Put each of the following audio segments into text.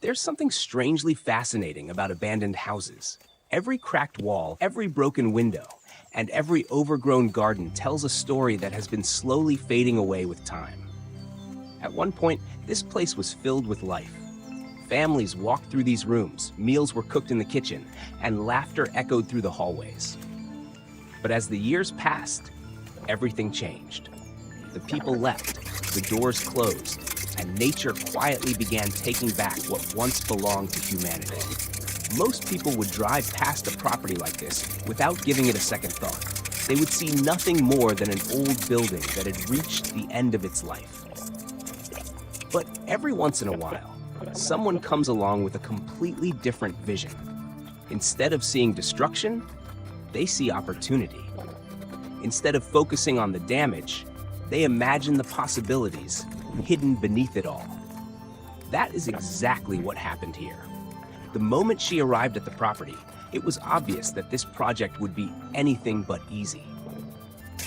There's something strangely fascinating about abandoned houses. Every cracked wall, every broken window, and every overgrown garden tells a story that has been slowly fading away with time. At one point, this place was filled with life. Families walked through these rooms, meals were cooked in the kitchen, and laughter echoed through the hallways. But as the years passed, everything changed. The people left, the doors closed, and nature quietly began taking back what once belonged to humanity. Most people would drive past a property like this without giving it a second thought. They would see nothing more than an old building that had reached the end of its life. But every once in a while, someone comes along with a completely different vision. Instead of seeing destruction, they see opportunity. Instead of focusing on the damage, they imagine the possibilities hidden beneath it all. That is exactly what happened here. The moment she arrived at the property, it was obvious that this project would be anything but easy.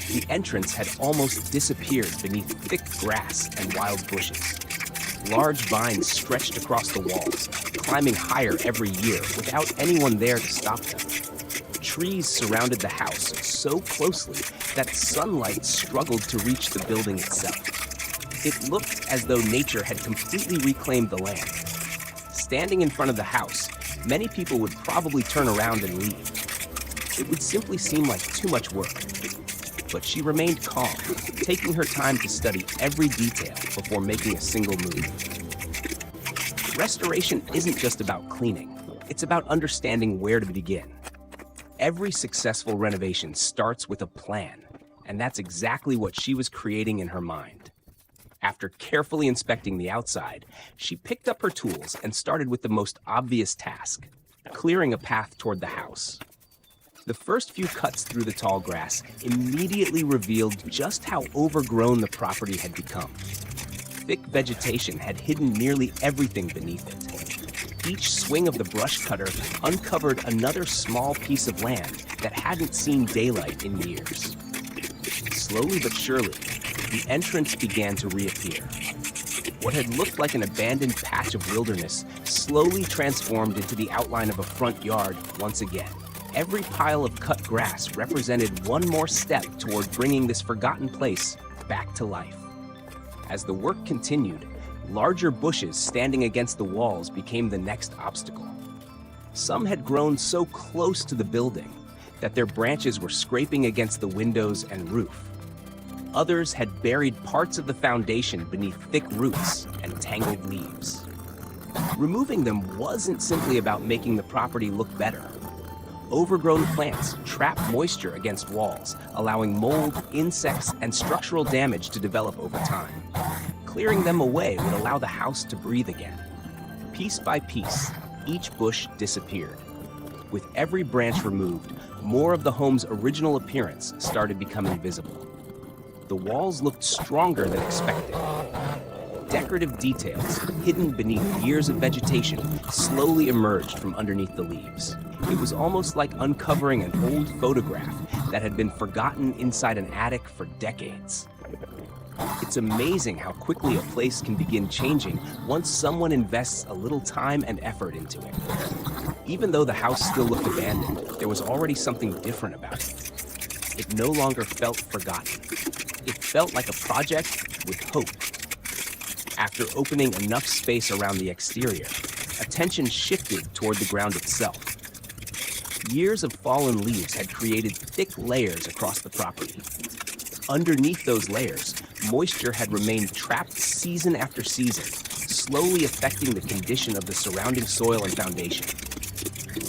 The entrance had almost disappeared beneath thick grass and wild bushes. Large vines stretched across the walls, climbing higher every year without anyone there to stop them. Trees surrounded the house so closely that sunlight struggled to reach the building itself. It looked as though nature had completely reclaimed the land. Standing in front of the house, many people would probably turn around and leave. It would simply seem like too much work. But she remained calm, taking her time to study every detail before making a single move. Restoration isn't just about cleaning, it's about understanding where to begin. Every successful renovation starts with a plan, and that's exactly what she was creating in her mind. After carefully inspecting the outside, she picked up her tools and started with the most obvious task, clearing a path toward the house. The first few cuts through the tall grass immediately revealed just how overgrown the property had become. Thick vegetation had hidden nearly everything beneath it. Each swing of the brush cutter uncovered another small piece of land that hadn't seen daylight in years. Slowly but surely, the entrance began to reappear. What had looked like an abandoned patch of wilderness slowly transformed into the outline of a front yard once again. Every pile of cut grass represented one more step toward bringing this forgotten place back to life. As the work continued, larger bushes standing against the walls became the next obstacle. Some had grown so close to the building that their branches were scraping against the windows and roof. Others had buried parts of the foundation beneath thick roots and tangled leaves. Removing them wasn't simply about making the property look better. Overgrown plants trap moisture against walls, allowing mold, insects, and structural damage to develop over time. Clearing them away would allow the house to breathe again. Piece by piece, each bush disappeared. With every branch removed, more of the home's original appearance started becoming visible. The walls looked stronger than expected. Decorative details, hidden beneath years of vegetation, slowly emerged from underneath the leaves. It was almost like uncovering an old photograph that had been forgotten inside an attic for decades. It's amazing how quickly a place can begin changing once someone invests a little time and effort into it. Even though the house still looked abandoned, there was already something different about it. It no longer felt forgotten. It felt like a project with hope. After opening enough space around the exterior, attention shifted toward the ground itself. Years of fallen leaves had created thick layers across the property. Underneath those layers, moisture had remained trapped season after season, slowly affecting the condition of the surrounding soil and foundation.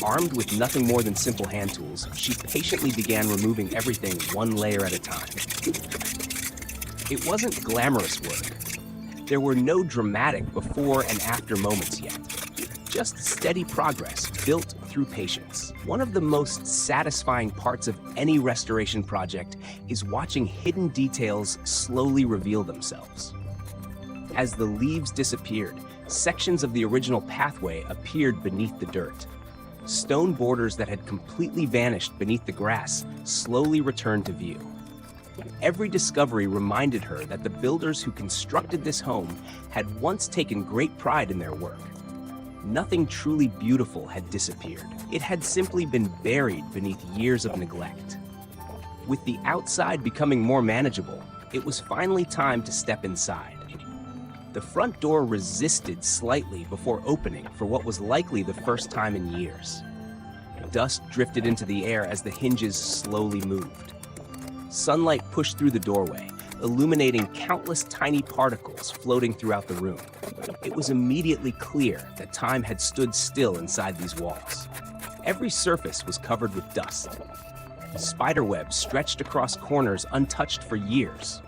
Armed with nothing more than simple hand tools, she patiently began removing everything one layer at a time. It wasn't glamorous work. There were no dramatic before and after moments yet. Just steady progress built through patience. One of the most satisfying parts of any restoration project is watching hidden details slowly reveal themselves. As the leaves disappeared, sections of the original pathway appeared beneath the dirt. Stone borders that had completely vanished beneath the grass slowly returned to view. Every discovery reminded her that the builders who constructed this home had once taken great pride in their work. Nothing truly beautiful had disappeared. It had simply been buried beneath years of neglect. With the outside becoming more manageable, it was finally time to step inside. The front door resisted slightly before opening for what was likely the first time in years. Dust drifted into the air as the hinges slowly moved. Sunlight pushed through the doorway, illuminating countless tiny particles floating throughout the room. It was immediately clear that time had stood still inside these walls. Every surface was covered with dust. Spiderwebs stretched across corners untouched for years.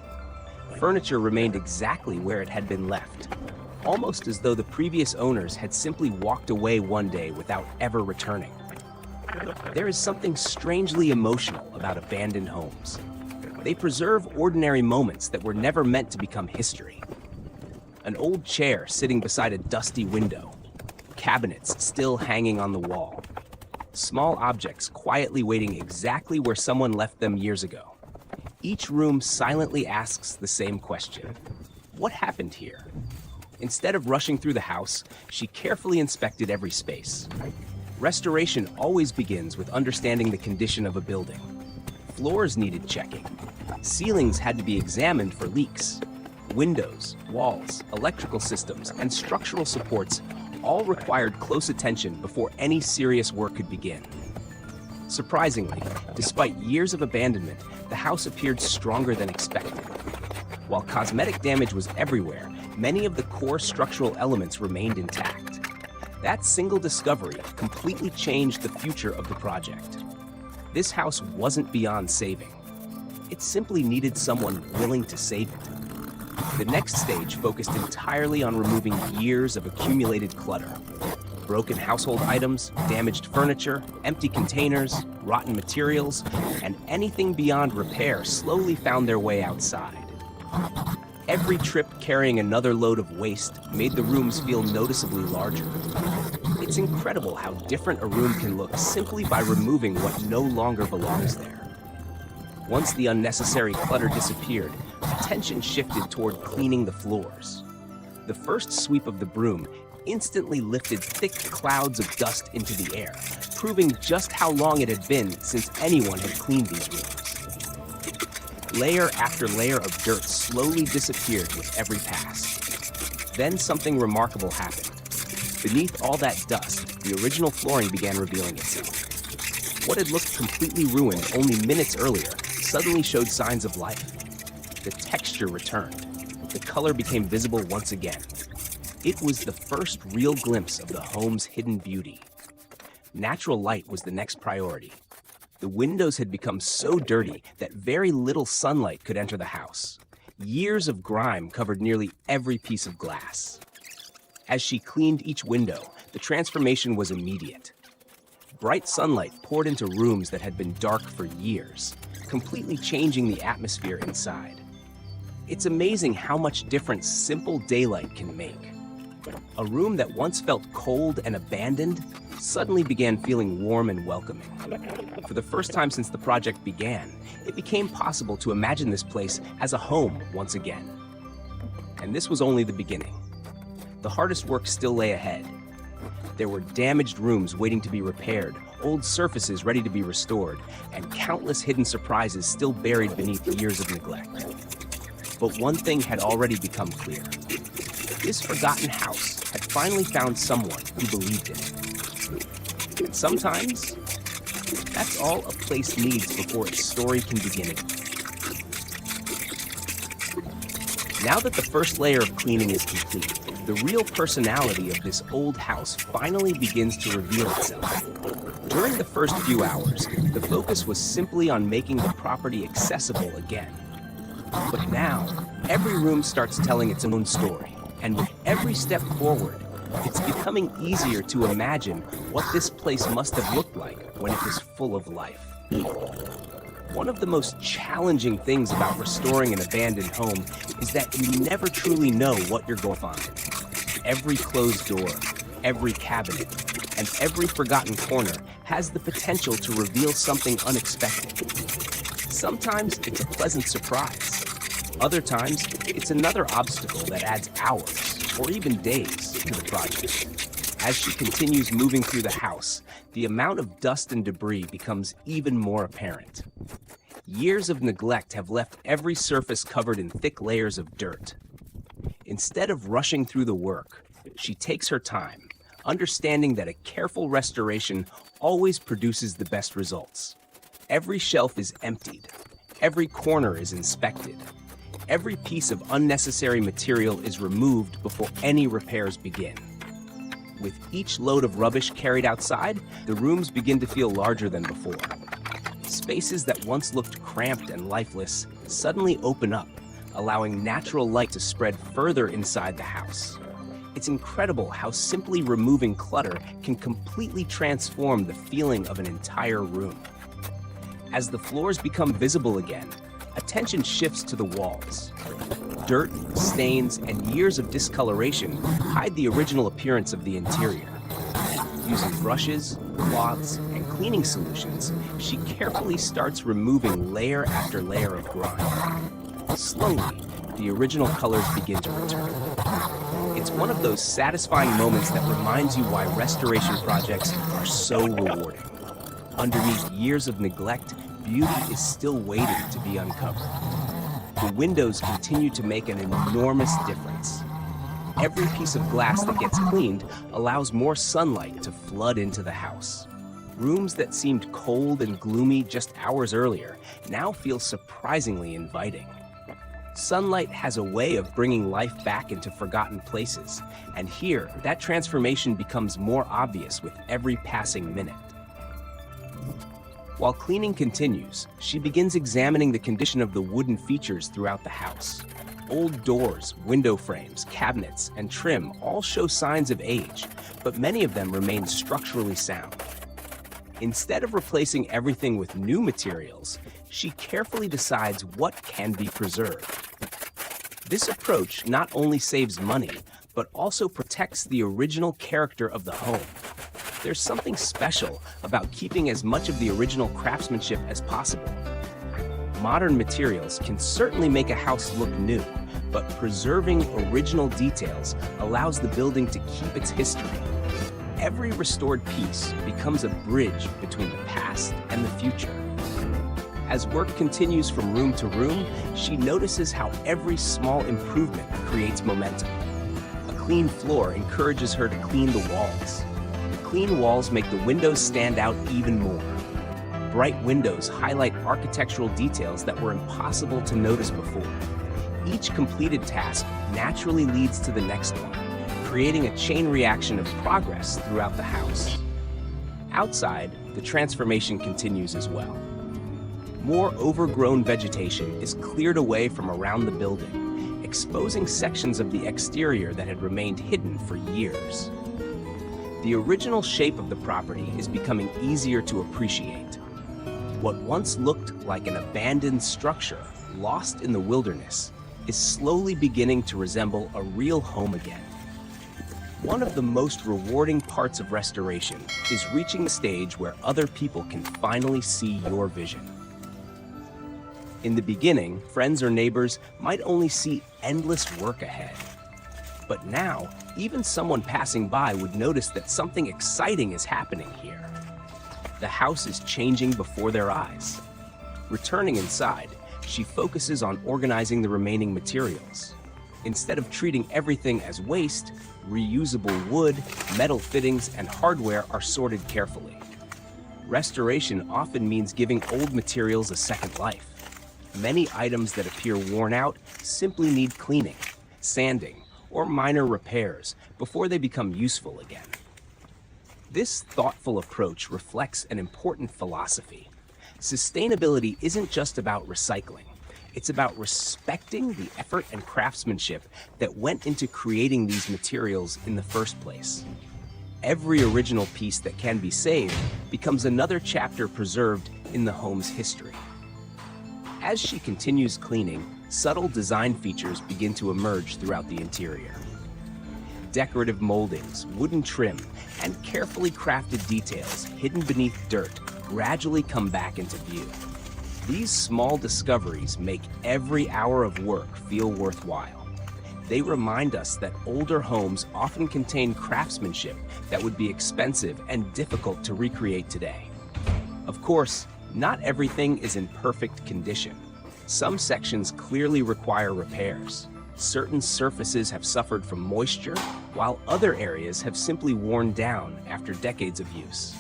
Furniture remained exactly where it had been left, almost as though the previous owners had simply walked away one day without ever returning. There is something strangely emotional about abandoned homes. They preserve ordinary moments that were never meant to become history. An old chair sitting beside a dusty window, cabinets still hanging on the wall, small objects quietly waiting exactly where someone left them years ago. Each room silently asks the same question: what happened here? Instead of rushing through the house, she carefully inspected every space. Restoration always begins with understanding the condition of a building. Floors needed checking. Ceilings had to be examined for leaks. Windows, walls, electrical systems, and structural supports all required close attention before any serious work could begin. Surprisingly, despite years of abandonment, the house appeared stronger than expected. While cosmetic damage was everywhere, many of the core structural elements remained intact. That single discovery completely changed the future of the project. This house wasn't beyond saving. It simply needed someone willing to save it. The next stage focused entirely on removing years of accumulated clutter. Broken household items, damaged furniture, empty containers, rotten materials, and anything beyond repair slowly found their way outside. Every trip carrying another load of waste made the rooms feel noticeably larger. It's incredible how different a room can look simply by removing what no longer belongs there. Once the unnecessary clutter disappeared, attention shifted toward cleaning the floors. The first sweep of the broom instantly lifted thick clouds of dust into the air, proving just how long it had been since anyone had cleaned these rooms. Layer after layer of dirt slowly disappeared with every pass. Then something remarkable happened. Beneath all that dust, the original flooring began revealing itself. What had looked completely ruined only minutes earlier suddenly showed signs of life. The texture returned. The color became visible once again. It was the first real glimpse of the home's hidden beauty. Natural light was the next priority. The windows had become so dirty that very little sunlight could enter the house. Years of grime covered nearly every piece of glass. As she cleaned each window, the transformation was immediate. Bright sunlight poured into rooms that had been dark for years, completely changing the atmosphere inside. It's amazing how much difference simple daylight can make. A room that once felt cold and abandoned suddenly began feeling warm and welcoming. For the first time since the project began, it became possible to imagine this place as a home once again. And this was only the beginning. The hardest work still lay ahead. There were damaged rooms waiting to be repaired, old surfaces ready to be restored, and countless hidden surprises still buried beneath years of neglect. But one thing had already become clear. This forgotten house had finally found someone who believed in it. And sometimes, that's all a place needs before its story can begin again. Now that the first layer of cleaning is complete, the real personality of this old house finally begins to reveal itself. During the first few hours, the focus was simply on making the property accessible again. But now, every room starts telling its own story, and with every step forward, it's becoming easier to imagine what this place must have looked like when it was full of life. One of the most challenging things about restoring an abandoned home is that you never truly know what you're going to find. Every closed door, every cabinet, and every forgotten corner has the potential to reveal something unexpected. Sometimes it's a pleasant surprise. Other times, it's another obstacle that adds hours or even days to the project. As she continues moving through the house, the amount of dust and debris becomes even more apparent. Years of neglect have left every surface covered in thick layers of dirt. Instead of rushing through the work, she takes her time, understanding that a careful restoration always produces the best results. Every shelf is emptied, every corner is inspected, every piece of unnecessary material is removed before any repairs begin. With each load of rubbish carried outside, the rooms begin to feel larger than before. Spaces that once looked cramped and lifeless suddenly open up, allowing natural light to spread further inside the house. It's incredible how simply removing clutter can completely transform the feeling of an entire room. As the floors become visible again, attention shifts to the walls. Dirt, stains, and years of discoloration hide the original appearance of the interior. Using brushes, cloths, and cleaning solutions, she carefully starts removing layer after layer of grime. Slowly, the original colors begin to return. It's one of those satisfying moments that reminds you why restoration projects are so rewarding. Underneath years of neglect, beauty is still waiting to be uncovered. The windows continue to make an enormous difference. Every piece of glass that gets cleaned allows more sunlight to flood into the house. Rooms that seemed cold and gloomy just hours earlier now feel surprisingly inviting. Sunlight has a way of bringing life back into forgotten places, and here, that transformation becomes more obvious with every passing minute. While cleaning continues, she begins examining the condition of the wooden features throughout the house. Old doors, window frames, cabinets, and trim all show signs of age, but many of them remain structurally sound. Instead of replacing everything with new materials, she carefully decides what can be preserved. This approach not only saves money, but also protects the original character of the home. There's something special about keeping as much of the original craftsmanship as possible. Modern materials can certainly make a house look new, but preserving original details allows the building to keep its history. Every restored piece becomes a bridge between the past and the future. As work continues from room to room, she notices how every small improvement creates momentum. A clean floor encourages her to clean the walls. Clean walls make the windows stand out even more. Bright windows highlight architectural details that were impossible to notice before. Each completed task naturally leads to the next one, creating a chain reaction of progress throughout the house. Outside, the transformation continues as well. More overgrown vegetation is cleared away from around the building, exposing sections of the exterior that had remained hidden for years. The original shape of the property is becoming easier to appreciate. What once looked like an abandoned structure, lost in the wilderness, is slowly beginning to resemble a real home again. One of the most rewarding parts of restoration is reaching the stage where other people can finally see your vision. In the beginning, friends or neighbors might only see endless work ahead. But now, even someone passing by would notice that something exciting is happening here. The house is changing before their eyes. Returning inside, she focuses on organizing the remaining materials. Instead of treating everything as waste, reusable wood, metal fittings, and hardware are sorted carefully. Restoration often means giving old materials a second life. Many items that appear worn out simply need cleaning, sanding, or minor repairs before they become useful again. This thoughtful approach reflects an important philosophy. Sustainability isn't just about recycling. It's about respecting the effort and craftsmanship that went into creating these materials in the first place. Every original piece that can be saved becomes another chapter preserved in the home's history. As she continues cleaning, subtle design features begin to emerge throughout the interior. Decorative moldings, wooden trim, and carefully crafted details hidden beneath dirt gradually come back into view. These small discoveries make every hour of work feel worthwhile. They remind us that older homes often contain craftsmanship that would be expensive and difficult to recreate today. Of course, not everything is in perfect condition. Some sections clearly require repairs. Certain surfaces have suffered from moisture, while other areas have simply worn down after decades of use.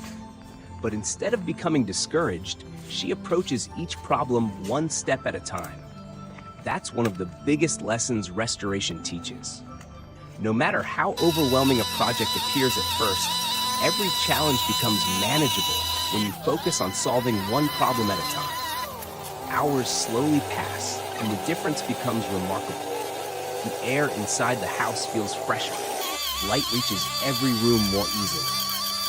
But instead of becoming discouraged, she approaches each problem one step at a time. That's one of the biggest lessons restoration teaches. No matter how overwhelming a project appears at first, every challenge becomes manageable when you focus on solving one problem at a time. Hours slowly pass, and the difference becomes remarkable. The air inside the house feels fresher. Light reaches every room more easily.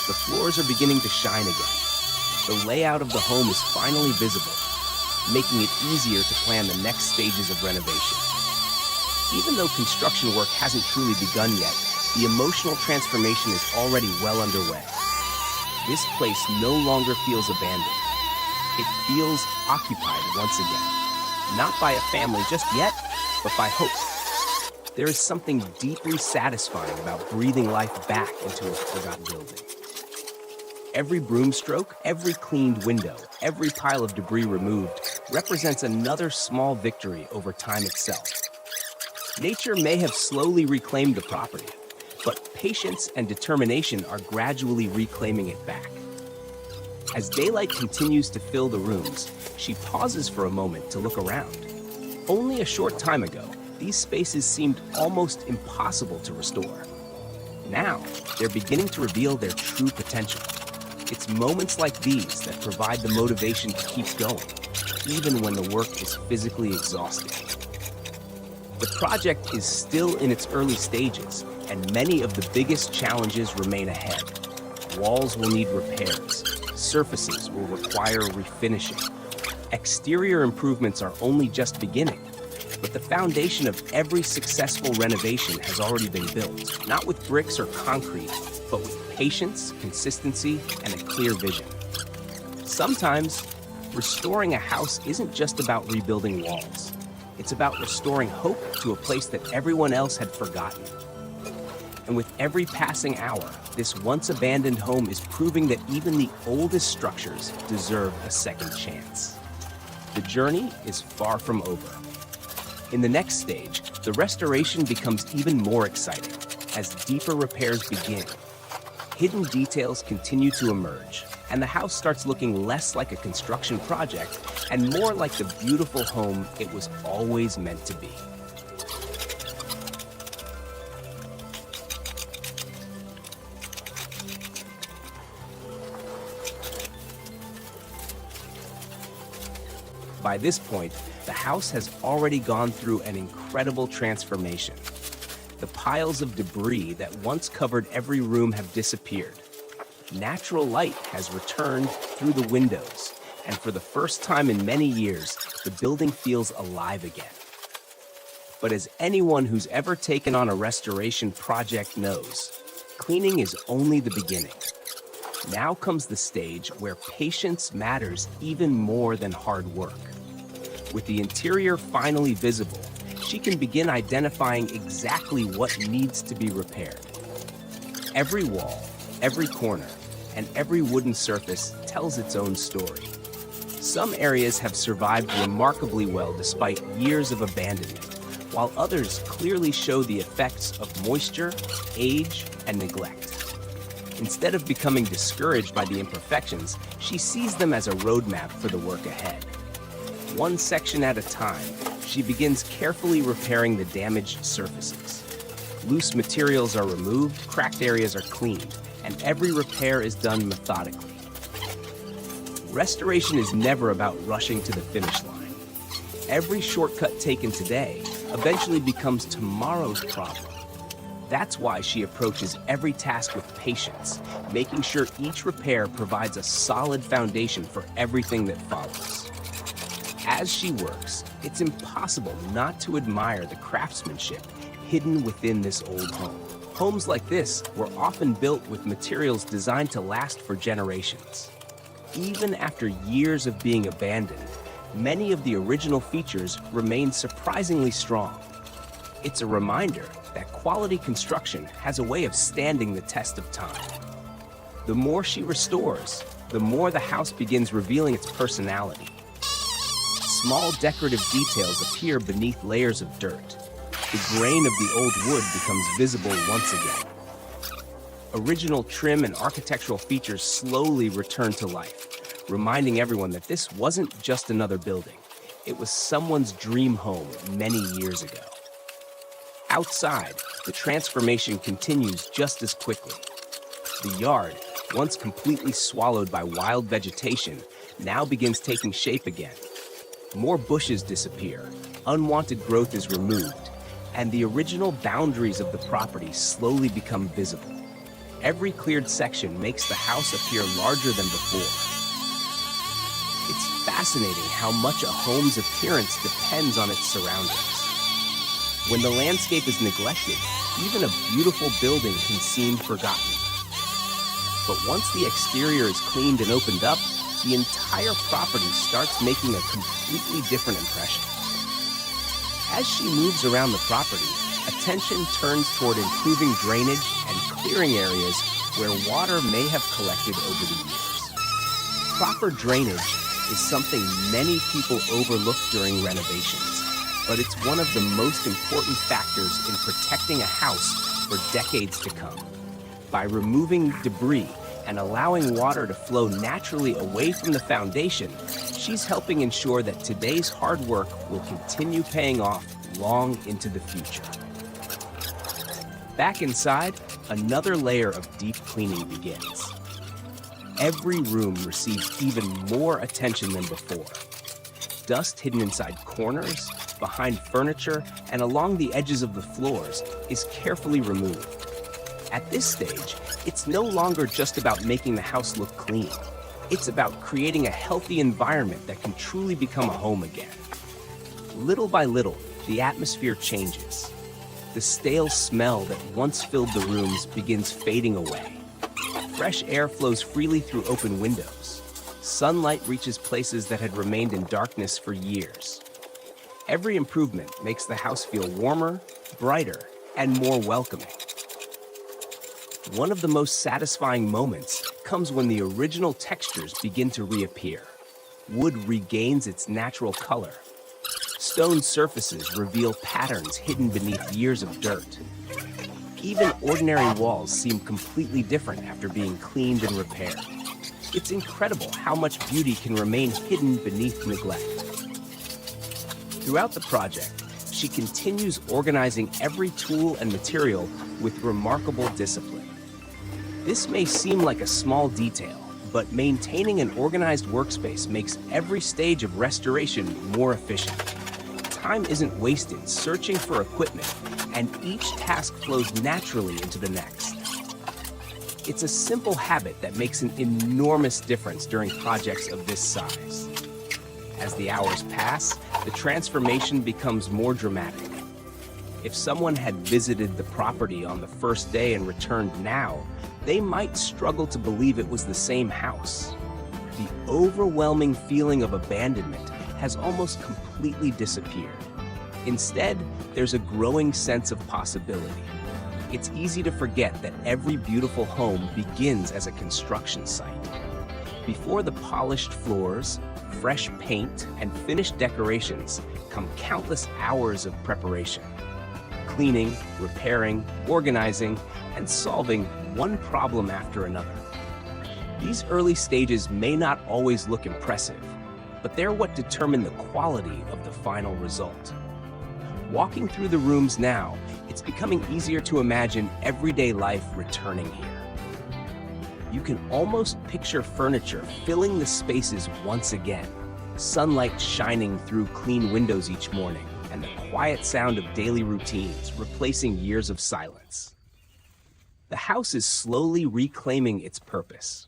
The floors are beginning to shine again. The layout of the home is finally visible, making it easier to plan the next stages of renovation. Even though construction work hasn't truly begun yet, the emotional transformation is already well underway. This place no longer feels abandoned. It feels occupied once again, not by a family just yet, but by hope. There is something deeply satisfying about breathing life back into a forgotten building. Every broom stroke, every cleaned window, every pile of debris removed represents another small victory over time itself. Nature may have slowly reclaimed the property, but patience and determination are gradually reclaiming it back. As daylight continues to fill the rooms, she pauses for a moment to look around. Only a short time ago, these spaces seemed almost impossible to restore. Now, they're beginning to reveal their true potential. It's moments like these that provide the motivation to keep going, even when the work is physically exhausting. The project is still in its early stages, and many of the biggest challenges remain ahead. Walls will need repairs, surfaces will require refinishing. Exterior improvements are only just beginning, but the foundation of every successful renovation has already been built, not with bricks or concrete, but with patience, consistency, and a clear vision. Sometimes, restoring a house isn't just about rebuilding walls. It's about restoring hope to a place that everyone else had forgotten. And with every passing hour, this once abandoned home is proving that even the oldest structures deserve a second chance. The journey is far from over. In the next stage, the restoration becomes even more exciting as deeper repairs begin. Hidden details continue to emerge, and the house starts looking less like a construction project and more like the beautiful home it was always meant to be. By this point, the house has already gone through an incredible transformation. The piles of debris that once covered every room have disappeared. Natural light has returned through the windows, and for the first time in many years, the building feels alive again. But as anyone who's ever taken on a restoration project knows, cleaning is only the beginning. Now comes the stage where patience matters even more than hard work. With the interior finally visible, she can begin identifying exactly what needs to be repaired. Every wall, every corner, and every wooden surface tells its own story. Some areas have survived remarkably well despite years of abandonment, while others clearly show the effects of moisture, age, and neglect. Instead of becoming discouraged by the imperfections, she sees them as a roadmap for the work ahead. One section at a time, she begins carefully repairing the damaged surfaces. Loose materials are removed, cracked areas are cleaned, and every repair is done methodically. Restoration is never about rushing to the finish line. Every shortcut taken today eventually becomes tomorrow's problem. That's why she approaches every task with patience, making sure each repair provides a solid foundation for everything that follows. As she works, it's impossible not to admire the craftsmanship hidden within this old home. Homes like this were often built with materials designed to last for generations. Even after years of being abandoned, many of the original features remain surprisingly strong. It's a reminder that quality construction has a way of standing the test of time. The more she restores, the more the house begins revealing its personality. Small decorative details appear beneath layers of dirt. The grain of the old wood becomes visible once again. Original trim and architectural features slowly return to life, reminding everyone that this wasn't just another building. It was someone's dream home many years ago. Outside, the transformation continues just as quickly. The yard, once completely swallowed by wild vegetation, now begins taking shape again. More bushes disappear, unwanted growth is removed, and the original boundaries of the property slowly become visible. Every cleared section makes the house appear larger than before. It's fascinating how much a home's appearance depends on its surroundings. When the landscape is neglected, even a beautiful building can seem forgotten. But once the exterior is cleaned and opened up, the entire property starts making a completely different impression. As she moves around the property, attention turns toward improving drainage and clearing areas where water may have collected over the years. Proper drainage is something many people overlook during renovations, but it's one of the most important factors in protecting a house for decades to come. By removing debris and allowing water to flow naturally away from the foundation, she's helping ensure that today's hard work will continue paying off long into the future. Back inside, another layer of deep cleaning begins. Every room receives even more attention than before. Dust hidden inside corners, behind furniture, and along the edges of the floors is carefully removed. At this stage, it's no longer just about making the house look clean. It's about creating a healthy environment that can truly become a home again. Little by little, the atmosphere changes. The stale smell that once filled the rooms begins fading away. Fresh air flows freely through open windows. Sunlight reaches places that had remained in darkness for years. Every improvement makes the house feel warmer, brighter, and more welcoming. One of the most satisfying moments comes when the original textures begin to reappear. Wood regains its natural color. Stone surfaces reveal patterns hidden beneath years of dirt. Even ordinary walls seem completely different after being cleaned and repaired. It's incredible how much beauty can remain hidden beneath neglect. Throughout the project, she continues organizing every tool and material with remarkable discipline. This may seem like a small detail, but maintaining an organized workspace makes every stage of restoration more efficient. Time isn't wasted searching for equipment, and each task flows naturally into the next. It's a simple habit that makes an enormous difference during projects of this size. As the hours pass, the transformation becomes more dramatic. If someone had visited the property on the first day and returned now, they might struggle to believe it was the same house. The overwhelming feeling of abandonment has almost completely disappeared. Instead, there's a growing sense of possibility. It's easy to forget that every beautiful home begins as a construction site. Before the polished floors, fresh paint, and finished decorations come countless hours of preparation. Cleaning, repairing, organizing, and solving one problem after another. These early stages may not always look impressive, but they're what determine the quality of the final result. Walking through the rooms now, it's becoming easier to imagine everyday life returning here. You can almost picture furniture filling the spaces once again, sunlight shining through clean windows each morning, and the quiet sound of daily routines replacing years of silence. The house is slowly reclaiming its purpose.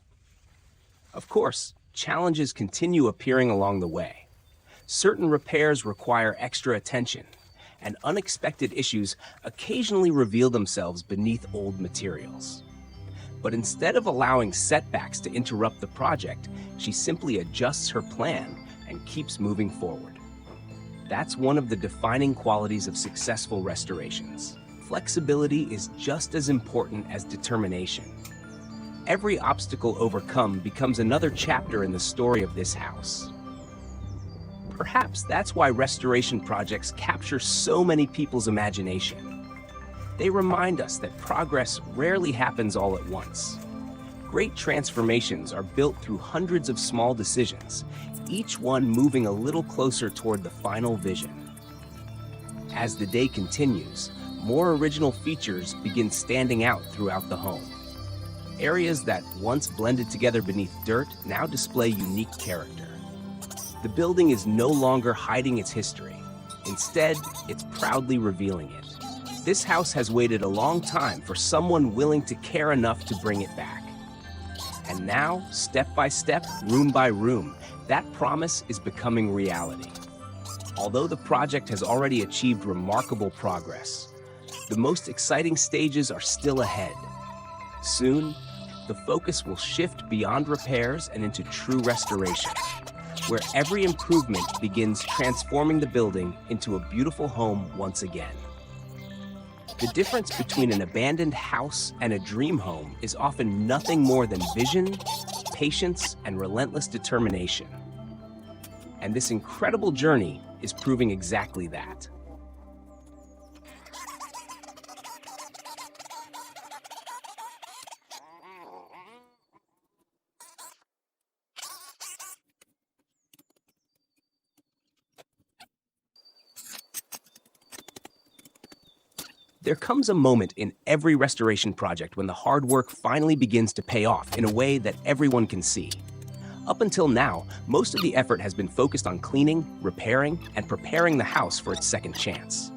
Of course, challenges continue appearing along the way. Certain repairs require extra attention, and unexpected issues occasionally reveal themselves beneath old materials. But instead of allowing setbacks to interrupt the project, she simply adjusts her plan and keeps moving forward. That's one of the defining qualities of successful restorations. Flexibility is just as important as determination. Every obstacle overcome becomes another chapter in the story of this house. Perhaps that's why restoration projects capture so many people's imagination. They remind us that progress rarely happens all at once. Great transformations are built through hundreds of small decisions, each one moving a little closer toward the final vision. As the day continues, more original features begin standing out throughout the home. Areas that once blended together beneath dirt now display unique character. The building is no longer hiding its history. Instead, it's proudly revealing it. This house has waited a long time for someone willing to care enough to bring it back. And now, step by step, room by room, that promise is becoming reality. Although the project has already achieved remarkable progress, the most exciting stages are still ahead. Soon, the focus will shift beyond repairs and into true restoration, where every improvement begins transforming the building into a beautiful home once again. The difference between an abandoned house and a dream home is often nothing more than vision, patience, and relentless determination. And this incredible journey is proving exactly that. There comes a moment in every restoration project when the hard work finally begins to pay off in a way that everyone can see. Up until now, most of the effort has been focused on cleaning, repairing, and preparing the house for its second chance.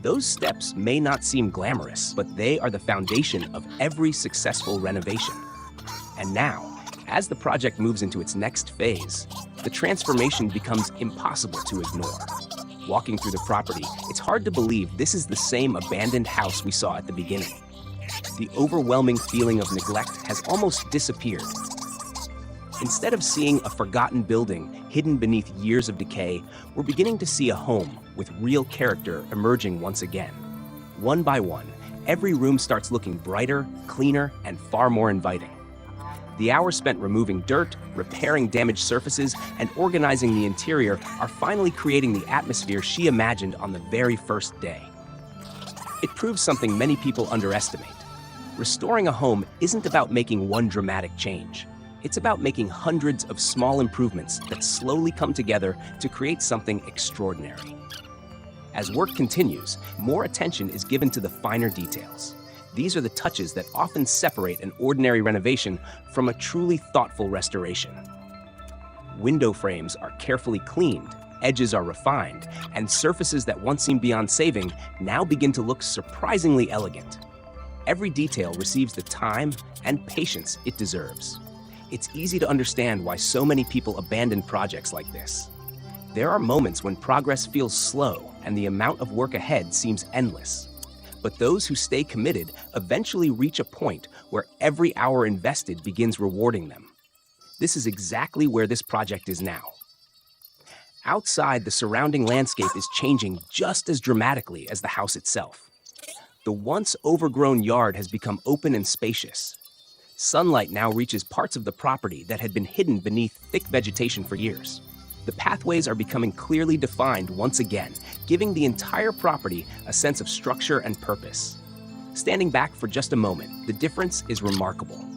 Those steps may not seem glamorous, but they are the foundation of every successful renovation. And now, as the project moves into its next phase, the transformation becomes impossible to ignore. Walking through the property, it's hard to believe this is the same abandoned house we saw at the beginning. The overwhelming feeling of neglect has almost disappeared. Instead of seeing a forgotten building hidden beneath years of decay, we're beginning to see a home with real character emerging once again. One by one, every room starts looking brighter, cleaner, and far more inviting. The hours spent removing dirt, repairing damaged surfaces, and organizing the interior are finally creating the atmosphere she imagined on the very first day. It proves something many people underestimate. Restoring a home isn't about making one dramatic change. It's about making hundreds of small improvements that slowly come together to create something extraordinary. As work continues, more attention is given to the finer details. These are the touches that often separate an ordinary renovation from a truly thoughtful restoration. Window frames are carefully cleaned, edges are refined, and surfaces that once seemed beyond saving now begin to look surprisingly elegant. Every detail receives the time and patience it deserves. It's easy to understand why so many people abandon projects like this. There are moments when progress feels slow and the amount of work ahead seems endless. But those who stay committed eventually reach a point where every hour invested begins rewarding them. This is exactly where this project is now. Outside, the surrounding landscape is changing just as dramatically as the house itself. The once overgrown yard has become open and spacious. Sunlight now reaches parts of the property that had been hidden beneath thick vegetation for years. The pathways are becoming clearly defined once again, giving the entire property a sense of structure and purpose. Standing back for just a moment, the difference is remarkable.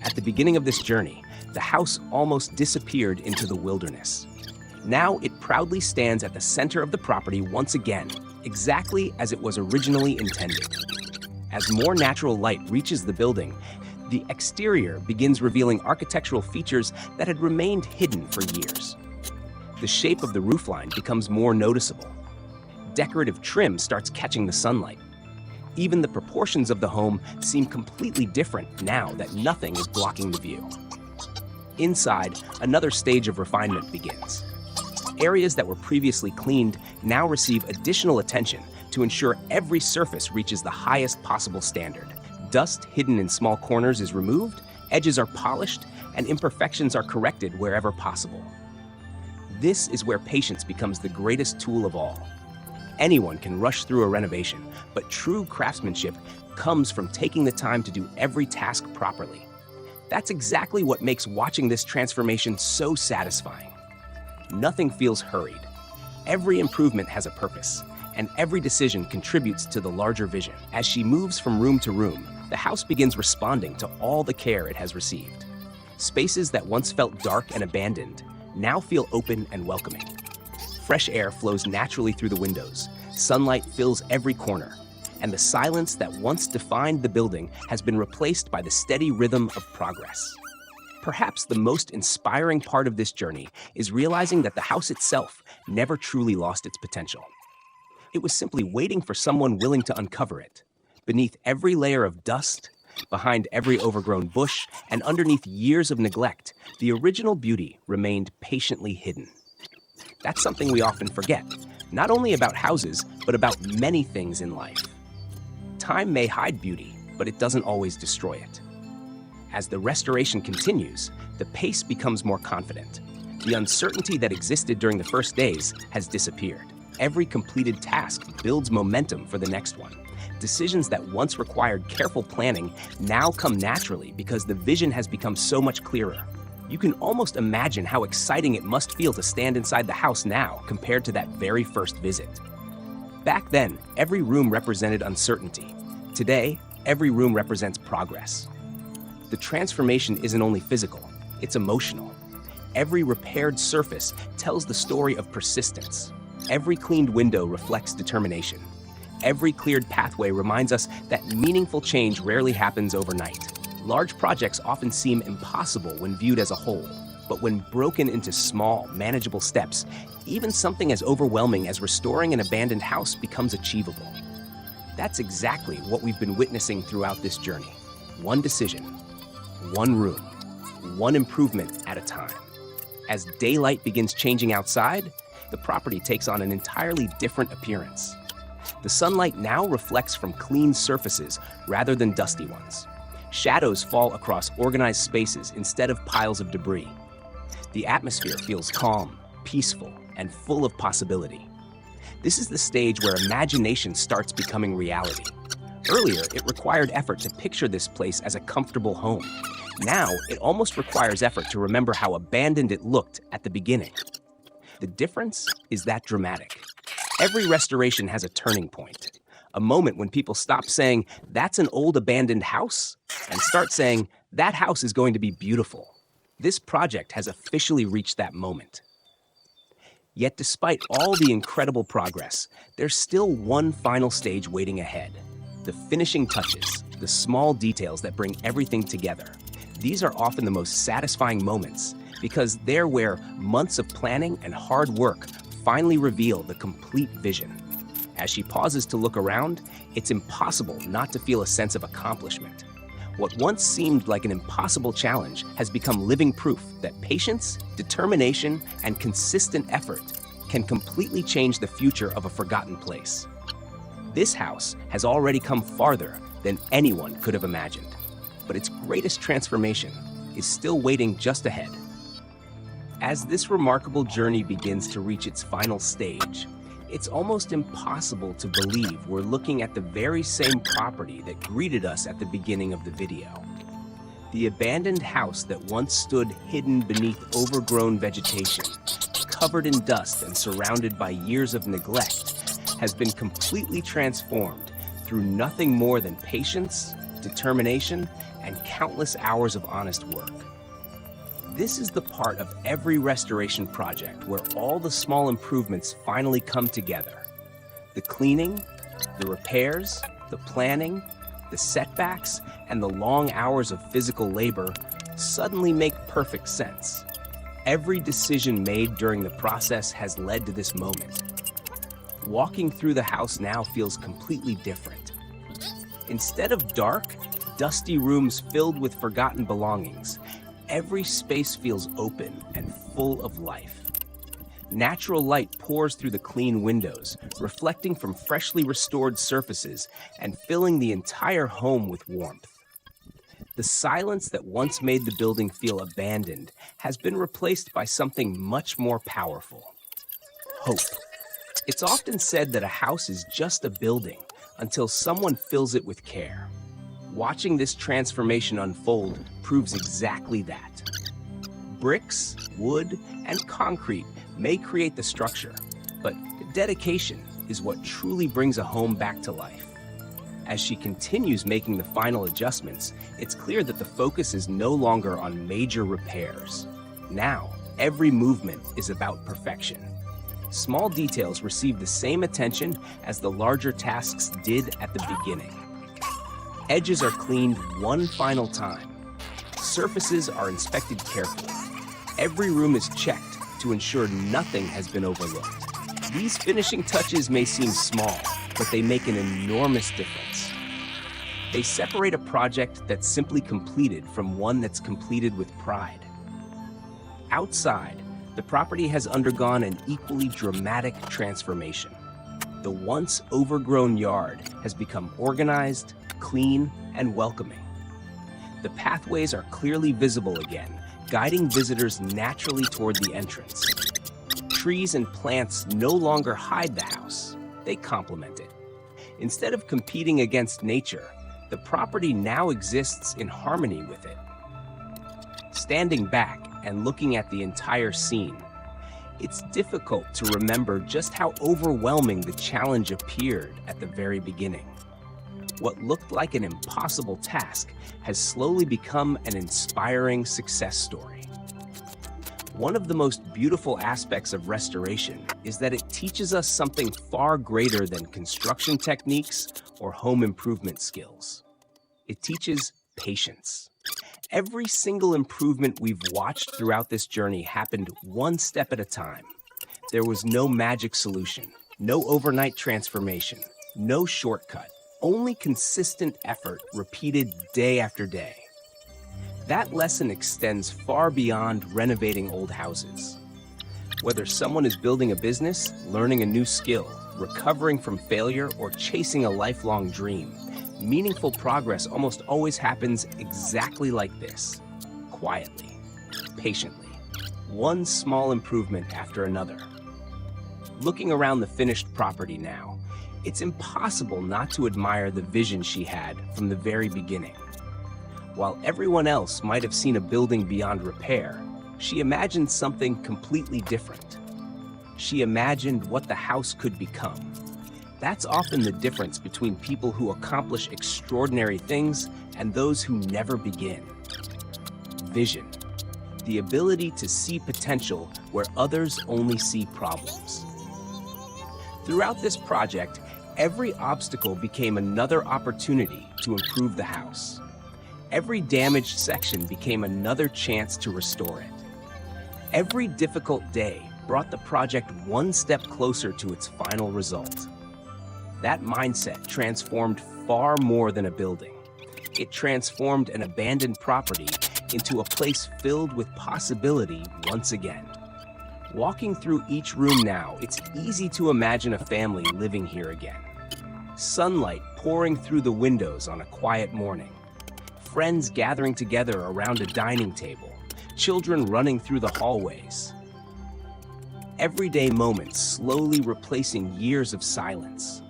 At the beginning of this journey, the house almost disappeared into the wilderness. Now it proudly stands at the center of the property once again, exactly as it was originally intended. As more natural light reaches the building, the exterior begins revealing architectural features that had remained hidden for years. The shape of the roofline becomes more noticeable. Decorative trim starts catching the sunlight. Even the proportions of the home seem completely different now that nothing is blocking the view. Inside, another stage of refinement begins. Areas that were previously cleaned now receive additional attention to ensure every surface reaches the highest possible standard. Dust hidden in small corners is removed, edges are polished, and imperfections are corrected wherever possible. This is where patience becomes the greatest tool of all. Anyone can rush through a renovation, but true craftsmanship comes from taking the time to do every task properly. That's exactly what makes watching this transformation so satisfying. Nothing feels hurried. Every improvement has a purpose, and every decision contributes to the larger vision. As she moves from room to room, the house begins responding to all the care it has received. Spaces that once felt dark and abandoned now feel open and welcoming. Fresh air flows naturally through the windows, sunlight fills every corner, and the silence that once defined the building has been replaced by the steady rhythm of progress. Perhaps the most inspiring part of this journey is realizing that the house itself never truly lost its potential. It was simply waiting for someone willing to uncover it. Beneath every layer of dust, behind every overgrown bush, and underneath years of neglect, the original beauty remained patiently hidden. That's something we often forget, not only about houses, but about many things in life. Time may hide beauty, but it doesn't always destroy it. As the restoration continues, the pace becomes more confident. The uncertainty that existed during the first days has disappeared. Every completed task builds momentum for the next one. Decisions that once required careful planning now come naturally because the vision has become so much clearer. You can almost imagine how exciting it must feel to stand inside the house now compared to that very first visit. Back then, every room represented uncertainty. Today, every room represents progress. The transformation isn't only physical, it's emotional. Every repaired surface tells the story of persistence. Every cleaned window reflects determination. Every cleared pathway reminds us that meaningful change rarely happens overnight. Large projects often seem impossible when viewed as a whole, but when broken into small, manageable steps, even something as overwhelming as restoring an abandoned house becomes achievable. That's exactly what we've been witnessing throughout this journey. One decision, one room, one improvement at a time. As daylight begins changing outside, the property takes on an entirely different appearance. The sunlight now reflects from clean surfaces rather than dusty ones. Shadows fall across organized spaces instead of piles of debris. The atmosphere feels calm, peaceful, and full of possibility. This is the stage where imagination starts becoming reality. Earlier, it required effort to picture this place as a comfortable home. Now, it almost requires effort to remember how abandoned it looked at the beginning. The difference is that dramatic. Every restoration has a turning point, a moment when people stop saying, "That's an old abandoned house," and start saying, "That house is going to be beautiful." This project has officially reached that moment. Yet despite all the incredible progress, there's still one final stage waiting ahead. The finishing touches, the small details that bring everything together. These are often the most satisfying moments because they're where months of planning and hard work finally reveal the complete vision. As she pauses to look around, it's impossible not to feel a sense of accomplishment. What once seemed like an impossible challenge has become living proof that patience, determination, and consistent effort can completely change the future of a forgotten place. This house has already come farther than anyone could have imagined, but its greatest transformation is still waiting just ahead. As this remarkable journey begins to reach its final stage, it's almost impossible to believe we're looking at the very same property that greeted us at the beginning of the video. The abandoned house that once stood hidden beneath overgrown vegetation, covered in dust and surrounded by years of neglect, has been completely transformed through nothing more than patience, determination, and countless hours of honest work. This is the part of every restoration project where all the small improvements finally come together. The cleaning, the repairs, the planning, the setbacks, and the long hours of physical labor suddenly make perfect sense. Every decision made during the process has led to this moment. Walking through the house now feels completely different. Instead of dark, dusty rooms filled with forgotten belongings, every space feels open and full of life. Natural light pours through the clean windows, reflecting from freshly restored surfaces and filling the entire home with warmth. The silence that once made the building feel abandoned has been replaced by something much more powerful: hope. It's often said that a house is just a building until someone fills it with care. Watching this transformation unfold proves exactly that. Bricks, wood, and concrete may create the structure, but dedication is what truly brings a home back to life. As she continues making the final adjustments, it's clear that the focus is no longer on major repairs. Now, every movement is about perfection. Small details receive the same attention as the larger tasks did at the beginning. Edges are cleaned one final time. Surfaces are inspected carefully. Every room is checked to ensure nothing has been overlooked. These finishing touches may seem small, but they make an enormous difference. They separate a project that's simply completed from one that's completed with pride. Outside, the property has undergone an equally dramatic transformation. The once overgrown yard has become organized, clean, and welcoming. The pathways are clearly visible again, guiding visitors naturally toward the entrance. Trees and plants no longer hide the house, they complement it. Instead of competing against nature, the property now exists in harmony with it. Standing back and looking at the entire scene, it's difficult to remember just how overwhelming the challenge appeared at the very beginning. What looked like an impossible task has slowly become an inspiring success story. One of the most beautiful aspects of restoration is that it teaches us something far greater than construction techniques or home improvement skills. It teaches patience. Every single improvement we've watched throughout this journey happened one step at a time. There was no magic solution, no overnight transformation, no shortcut, only consistent effort repeated day after day. That lesson extends far beyond renovating old houses. Whether someone is building a business, learning a new skill, recovering from failure, or chasing a lifelong dream, meaningful progress almost always happens exactly like this: quietly, patiently, one small improvement after another. Looking around the finished property now, it's impossible not to admire the vision she had from the very beginning. While everyone else might have seen a building beyond repair, she imagined something completely different. She imagined what the house could become. That's often the difference between people who accomplish extraordinary things and those who never begin. Vision, the ability to see potential where others only see problems. Throughout this project, every obstacle became another opportunity to improve the house. Every damaged section became another chance to restore it. Every difficult day brought the project one step closer to its final result. That mindset transformed far more than a building. It transformed an abandoned property into a place filled with possibility once again. Walking through each room now, it's easy to imagine a family living here again. Sunlight pouring through the windows on a quiet morning. Friends gathering together around a dining table. Children running through the hallways. Everyday moments slowly replacing years of silence.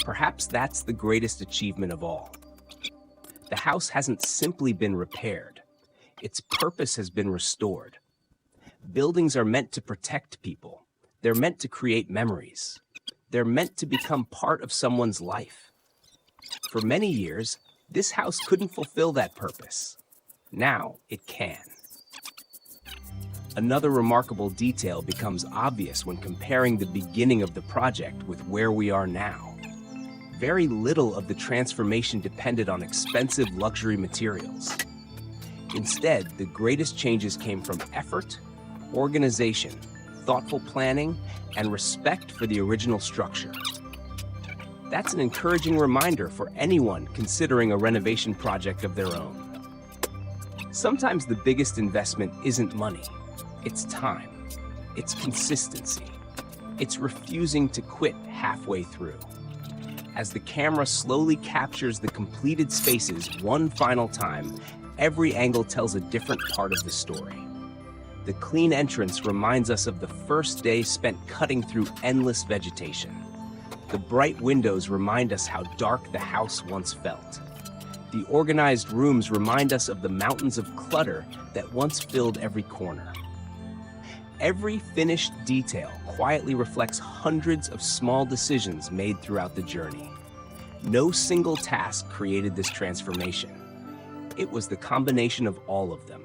Perhaps that's the greatest achievement of all. The house hasn't simply been repaired. Its purpose has been restored. Buildings are meant to protect people. They're meant to create memories. They're meant to become part of someone's life. For many years, this house couldn't fulfill that purpose. Now it can. Another remarkable detail becomes obvious when comparing the beginning of the project with where we are now. Very little of the transformation depended on expensive luxury materials. Instead, the greatest changes came from effort, organization, thoughtful planning, and respect for the original structure. That's an encouraging reminder for anyone considering a renovation project of their own. Sometimes the biggest investment isn't money, it's time, it's consistency, it's refusing to quit halfway through. As the camera slowly captures the completed spaces one final time, every angle tells a different part of the story. The clean entrance reminds us of the first day spent cutting through endless vegetation. The bright windows remind us how dark the house once felt. The organized rooms remind us of the mountains of clutter that once filled every corner. Every finished detail quietly reflects hundreds of small decisions made throughout the journey. No single task created this transformation. It was the combination of all of them.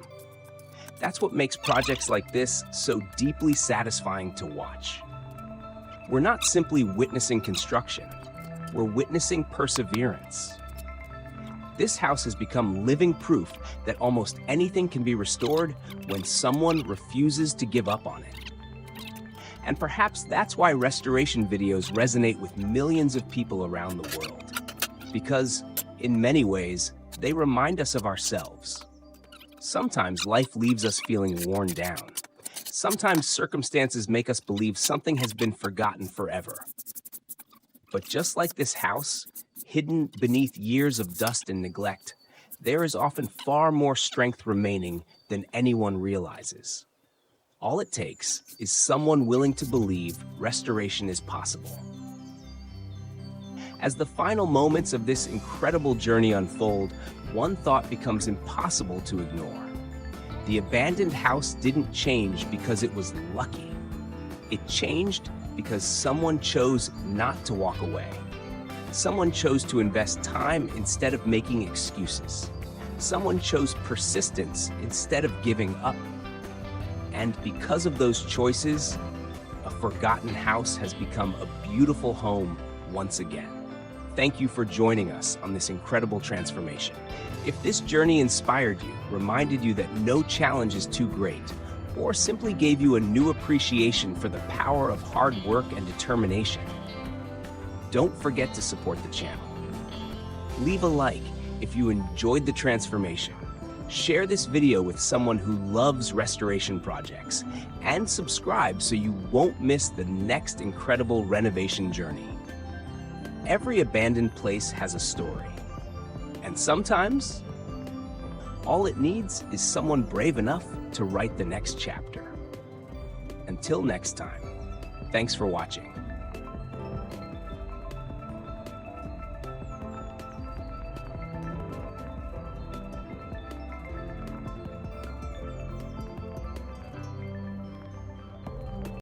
That's what makes projects like this so deeply satisfying to watch. We're not simply witnessing construction, we're witnessing perseverance. This house has become living proof that almost anything can be restored when someone refuses to give up on it. And perhaps that's why restoration videos resonate with millions of people around the world. Because, in many ways, they remind us of ourselves. Sometimes life leaves us feeling worn down. Sometimes circumstances make us believe something has been forgotten forever. But just like this house, hidden beneath years of dust and neglect, there is often far more strength remaining than anyone realizes. All it takes is someone willing to believe restoration is possible. As the final moments of this incredible journey unfold, one thought becomes impossible to ignore. The abandoned house didn't change because it was lucky. It changed because someone chose not to walk away. Someone chose to invest time instead of making excuses. Someone chose persistence instead of giving up. And because of those choices, a forgotten house has become a beautiful home once again. Thank you for joining us on this incredible transformation. If this journey inspired you, reminded you that no challenge is too great, or simply gave you a new appreciation for the power of hard work and determination, don't forget to support the channel. Leave a like if you enjoyed the transformation. Share this video with someone who loves restoration projects, and subscribe so you won't miss the next incredible renovation journey. Every abandoned place has a story, and sometimes all it needs is someone brave enough to write the next chapter. Until next time, thanks for watching.